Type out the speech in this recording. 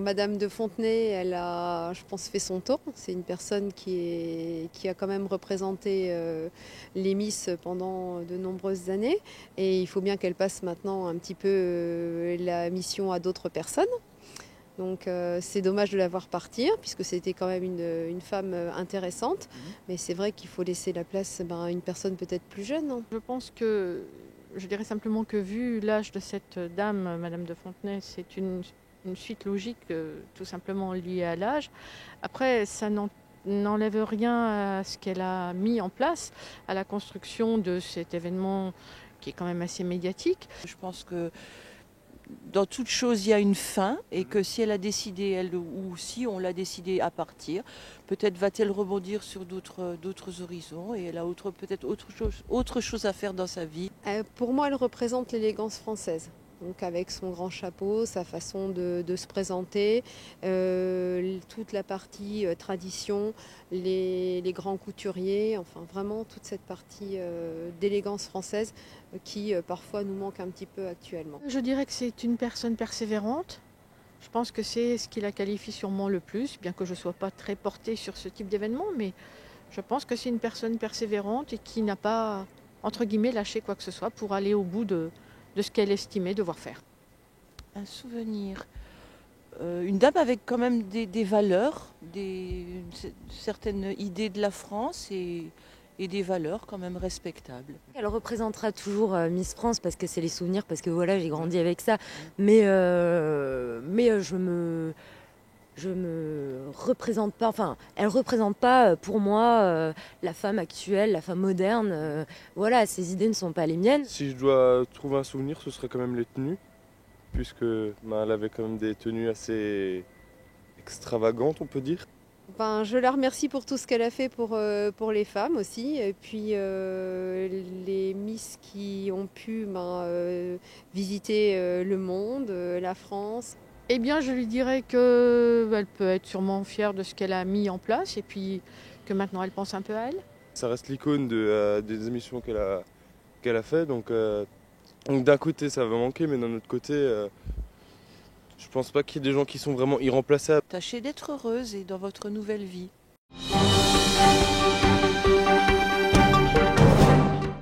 Madame de Fontenay, elle a, je pense, fait son tour. C'est une personne qui a quand même représenté les Miss pendant de nombreuses années. Et il faut bien qu'elle passe maintenant un petit peu la mission à d'autres personnes. Donc c'est dommage de la voir partir, puisque c'était quand même une femme intéressante. Mais c'est vrai qu'il faut laisser la place à une personne peut-être plus jeune, hein. Je pense que, je dirais simplement que vu l'âge de cette dame, Madame de Fontenay, c'est une suite logique, tout simplement liée à l'âge. Après, ça n'enlève rien à ce qu'elle a mis en place, à la construction de cet événement qui est quand même assez médiatique. Je pense que dans toute chose, il y a une fin et que si elle a décidé, elle, ou si on l'a décidé à partir, peut-être va-t-elle rebondir sur d'autres horizons et elle a peut-être autre chose à faire dans sa vie. Pour moi, elle représente l'élégance française. Donc avec son grand chapeau, sa façon de se présenter, toute la partie tradition, les grands couturiers, enfin vraiment toute cette partie d'élégance française qui parfois nous manque un petit peu actuellement. Je dirais que c'est une personne persévérante. Je pense que c'est ce qui la qualifie sûrement le plus, bien que je ne sois pas très portée sur ce type d'événement, mais je pense que c'est une personne persévérante et qui n'a pas, entre guillemets, lâché quoi que ce soit pour aller au bout de ce qu'elle estimait devoir faire. Un souvenir. Une dame avec quand même des valeurs, certaines idées de la France et des valeurs quand même respectables. Elle représentera toujours Miss France parce que c'est les souvenirs, parce que voilà, j'ai grandi avec ça. Mais je me représente pas, enfin, elle représente pas pour moi la femme actuelle, la femme moderne. Voilà, ses idées ne sont pas les miennes. Si je dois trouver un souvenir, ce serait quand même les tenues, puisque elle avait quand même des tenues assez extravagantes, on peut dire. Je la remercie pour tout ce qu'elle a fait pour les femmes aussi. Et puis les Miss qui ont pu visiter le monde, la France. Eh bien, je lui dirais qu'elle peut être sûrement fière de ce qu'elle a mis en place et puis que maintenant elle pense un peu à elle. Ça reste l'icône des émissions qu'elle a fait, donc d'un côté ça va manquer, mais d'un autre côté, je pense pas qu'il y ait des gens qui sont vraiment irremplaçables. Tâchez d'être heureuse et dans votre nouvelle vie.